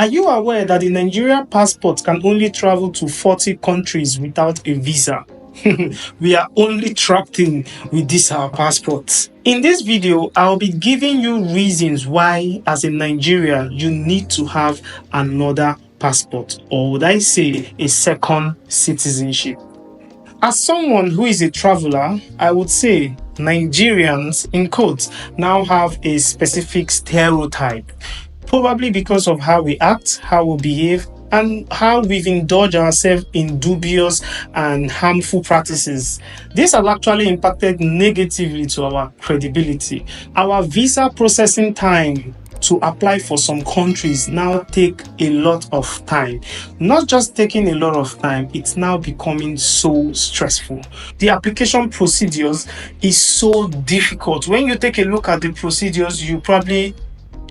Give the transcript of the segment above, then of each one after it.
Are you aware that the Nigerian passport can only travel to 40 countries without a visa? We are only trapped in with this our passports. In this video, I'll be giving you reasons why, as a Nigerian, you need to have another passport, or would I say a second citizenship. As someone who is a traveler, I would say Nigerians, in quotes, now have a specific stereotype, probably because of how we act, how we behave, and how we've indulged ourselves in dubious and harmful practices. This has actually impacted negatively to our credibility. Our visa processing time to apply for some countries now take a lot of time. Not just taking a lot of time, it's now becoming so stressful. The application procedures is so difficult. When you take a look at the procedures, you probably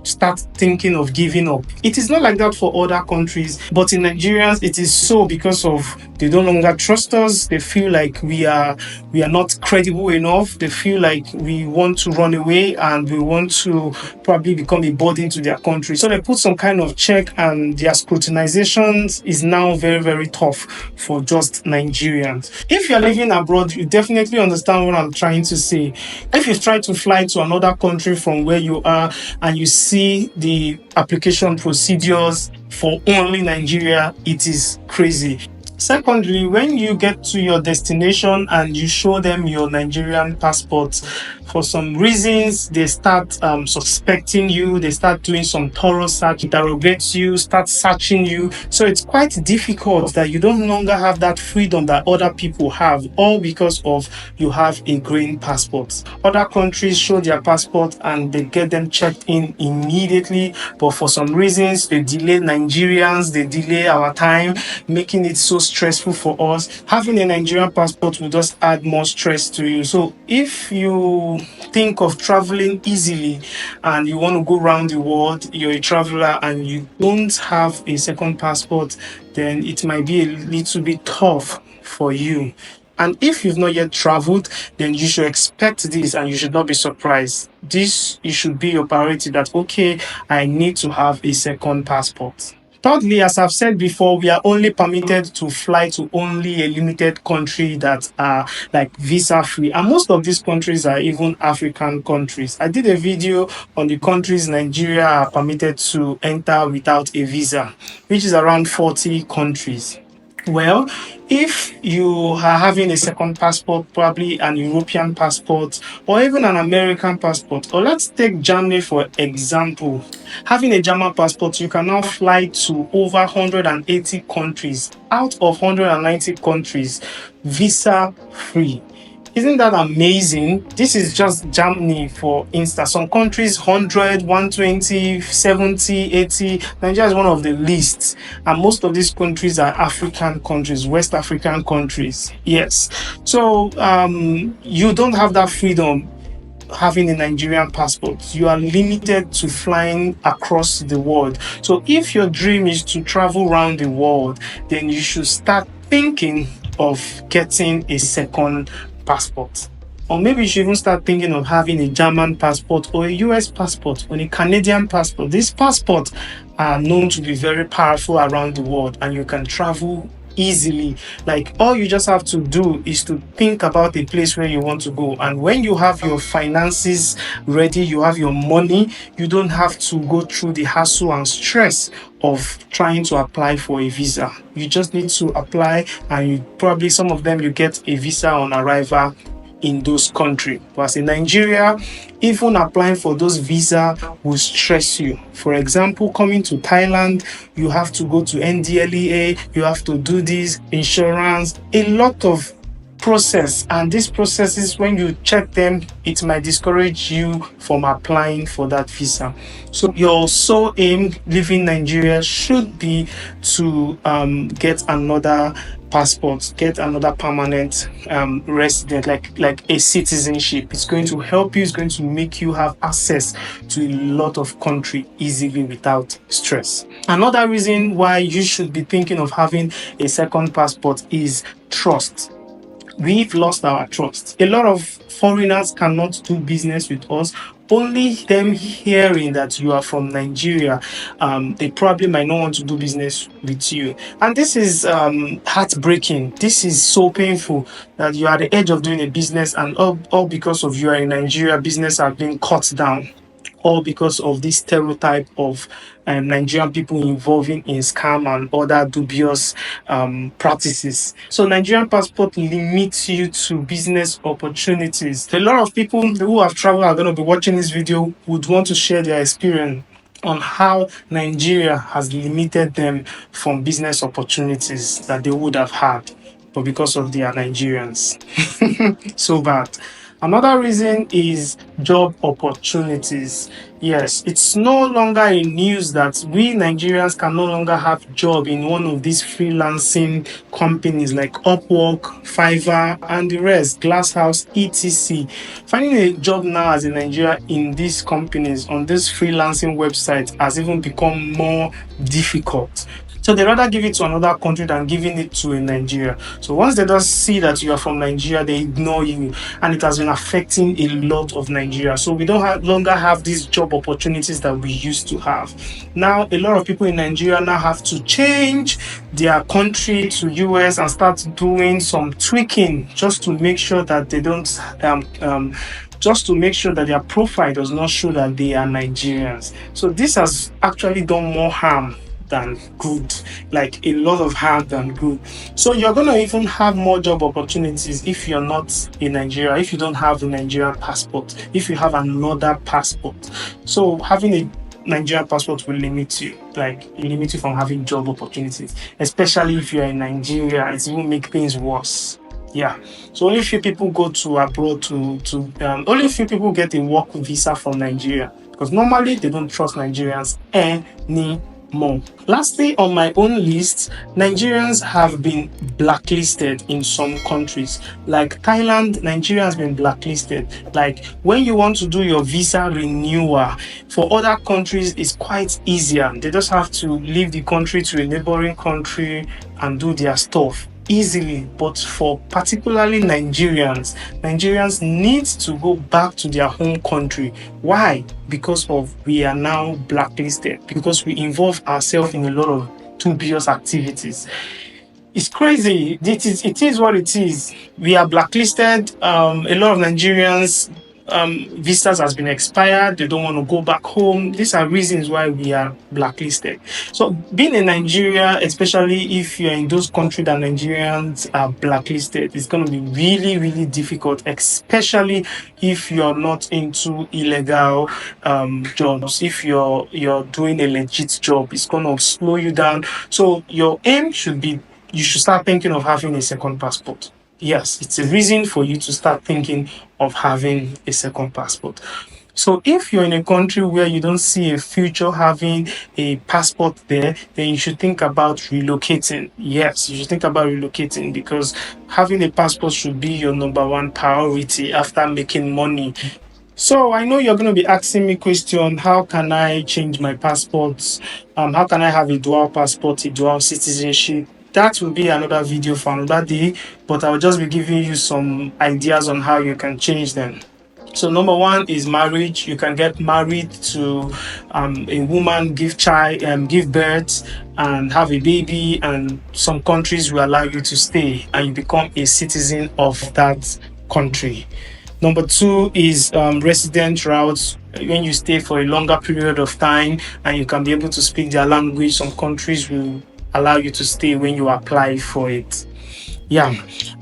start thinking of giving up. It is not like that for other countries, but in Nigerians, it is so because of they no longer trust us. They feel like we are not credible enough. They feel like we want to run away and we want to probably become a burden to their country. So they put some kind of check, and their scrutinization is now very, very tough for just Nigerians. If you're living abroad, you definitely understand what I'm trying to say. If you try to fly to another country from where you are and you see the application procedures for only Nigeria, it is crazy. Secondly, when you get to your destination and you show them your Nigerian passport, for some reasons, they start suspecting you, they start doing some thorough search, interrogate you, start searching you. So it's quite difficult that you don't longer have that freedom that other people have, all because of you have a green passport. Other countries show their passport and they get them checked in immediately, but for some reasons, they delay Nigerians, they delay our time, making it so stressful for us. Having a Nigerian passport will just add more stress to you. So if you think of traveling easily and you want to go around the world, you're a traveler and you don't have a second passport, then it might be a little bit tough for you. And if you've not yet traveled, then you should expect this and you should not be surprised. This, it should be your priority that, okay, I need to have a second passport. Thirdly, as I've said before, we are only permitted to fly to only a limited country that are like visa free. And most of these countries are even African countries. I did a video on the countries Nigeria are permitted to enter without a visa, which is around 40 countries. Well, if you are having a second passport, probably an European passport or even an American passport, or let's take Germany for example. Having a German passport, you can now fly to over 180 countries out of 190 countries visa free. Isn't that amazing? This is just Germany, for instance. Some countries 100, 120, 70, 80. Nigeria is one of the least. And most of these countries are African countries, West African countries. Yes. So you don't have that freedom having a Nigerian passport. You are limited to flying across the world. So if your dream is to travel around the world, then you should start thinking of getting a second passport. Or maybe you should even start thinking of having a German passport or a US passport or a Canadian passport. These passports are known to be very powerful around the world and you can travel easily. Like, all you just have to do is to think about a place where you want to go, and when you have your finances ready, you have your money, you don't have to go through the hassle and stress of trying to apply for a visa. You just need to apply, and you probably, some of them, you get a visa on arrival in those countries. But as in Nigeria, even applying for those visas will stress you. For example, coming to Thailand, you have to go to NDLEA, you have to do this, insurance, a lot of process. And these processes, when you check them, it might discourage you from applying for that visa. So your sole aim leaving Nigeria should be to get another passport, get another permanent resident, like a citizenship. It's going to help you, it's going to make you have access to a lot of country easily without stress. Another reason why you should be thinking of having a second passport is trust. we've lost our trust. A lot of foreigners cannot do business with us. Only them hearing that you are from Nigeria, they probably might not want to do business with you. And this is heartbreaking. This is so painful that you are at the edge of doing a business, and all because of you are in Nigeria, business are being cut down, all because of this stereotype of Nigerian people involving in scam and other dubious practices. So Nigerian passport limits you to business opportunities. A lot of people who have traveled are going to be watching this video would want to share their experience on how Nigeria has limited them from business opportunities that they would have had, but because of they are Nigerians. So bad. Another reason is job opportunities. Yes, it's no longer in news that we Nigerians can no longer have job in one of these freelancing companies like Upwork, Fiverr, and the rest, Glasshouse, etc. Finding a job now as a Nigerian in these companies on this freelancing website has even become more difficult. So they rather give it to another country than giving it to a Nigeria. So once they just see that you are from Nigeria, they ignore you, and it has been affecting a lot of Nigeria. So we don't longer have these job opportunities that we used to have. Now a lot of people in Nigeria now have to change their country to US and start doing some tweaking just to make sure that they don't just to make sure that their profile does not show that they are Nigerians. So this has actually done more harm than good, like a lot of harm than good. So you're going to even have more job opportunities if you're not in Nigeria, if you don't have a Nigerian passport, if you have another passport. So having a Nigerian passport will limit you, limit you from having job opportunities, especially if you're in Nigeria. It will make things worse. Yeah, so only few people go to abroad only few people get a work visa from Nigeria, because normally they don't trust Nigerians anymore. Lastly, on my own list, Nigerians have been blacklisted in some countries. Like Thailand, Nigeria has been blacklisted. Like when you want to do your visa renewal, for other countries it's quite easier. They just have to leave the country to a neighboring country and do their stuff easily. But for particularly Nigerians need to go back to their home country. Why? Because we are now blacklisted, because we involve ourselves in a lot of dubious activities. It's crazy. It is what it is. We are blacklisted. A lot of Nigerians visas has been expired. They don't want to go back home. These are reasons why we are blacklisted. So being in Nigeria, especially if you're in those countries that Nigerians are blacklisted, it's going to be really, really difficult, especially if you're not into illegal jobs. If you're doing a legit job, it's going to slow you down. So your aim should be, you should start thinking of having a second passport. Yes, it's a reason for you to start thinking of having a second passport. So if you're in a country where you don't see a future having a passport there, then you should think about relocating. Yes, you should think about relocating, because having a passport should be your number one priority after making money. So I know you're going to be asking me question, how can I change my passports? How can I have a dual passport, a dual citizenship? That will be another video for another day, but I'll just be giving you some ideas on how you can change them. So number one is marriage. You can get married to a woman, give birth and have a baby, and some countries will allow you to stay and you become a citizen of that country. Number two is resident routes. When you stay for a longer period of time and you can be able to speak their language, some countries will allow you to stay when you apply for it. Yeah.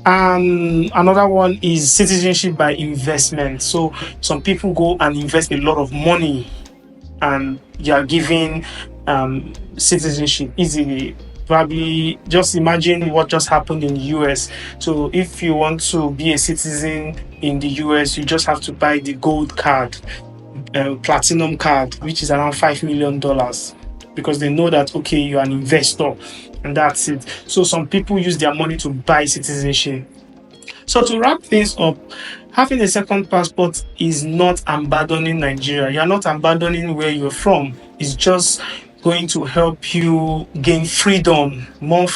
Another one is citizenship by investment. So some people go and invest a lot of money and you are given citizenship easily. Probably just imagine what just happened in the US. So if you want to be a citizen in the US, you just have to buy the gold card, platinum card, which is around $5 million, because they know that, okay, you're an investor, and that's it. So some people use their money to buy citizenship. So to wrap things up, having a second passport is not abandoning Nigeria. You're not abandoning where you're from. It's just going to help you gain freedom, more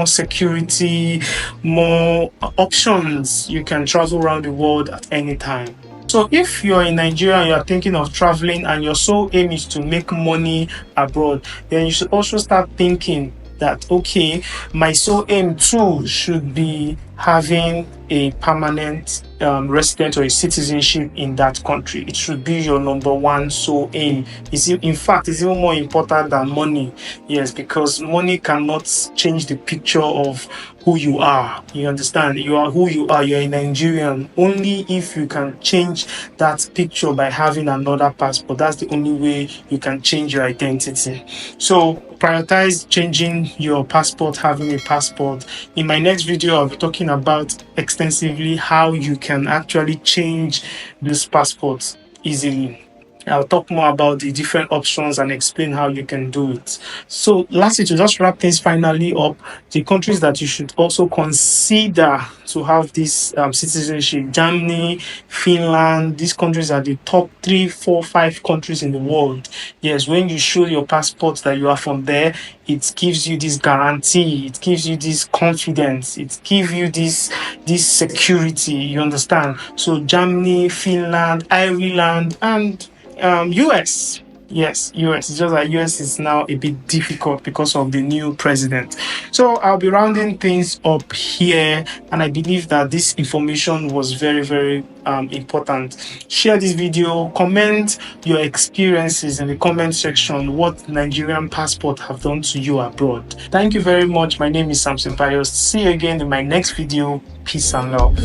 security, more options. You can travel around the world at any time. So if you're in Nigeria and you're thinking of traveling and your sole aim is to make money abroad, then you should also start thinking that, okay, my sole aim too should be having a permanent resident or a citizenship in that country. It should be your number one sole aim. In fact, it's even more important than money. Yes, because money cannot change the picture of who you are. You understand? You are who you are. You're a Nigerian. Only if you can change that picture by having another passport. That's the only way you can change your identity. So prioritize changing your passport, having a passport. In my next video, I'll be talking about extensively how you can actually change this passport easily. I'll talk more about the different options and explain how you can do it. So lastly, to just wrap things finally up, the countries that you should also consider to have this citizenship: Germany, Finland. These countries are the top 3, 4, 5 countries in the world. Yes, when you show your passport that you are from there, it gives you this guarantee, it gives you this confidence, it gives you this security. You understand? So Germany, Finland, Ireland, and US. Yes, US. It's just that US is now a bit difficult because of the new president. So I'll be rounding things up here, and I believe that this information was very, very important. Share this video, comment your experiences in the comment section, what Nigerian passport have done to you abroad. Thank you very much. My name is Samson Pius. See you again in my next video. Peace and love.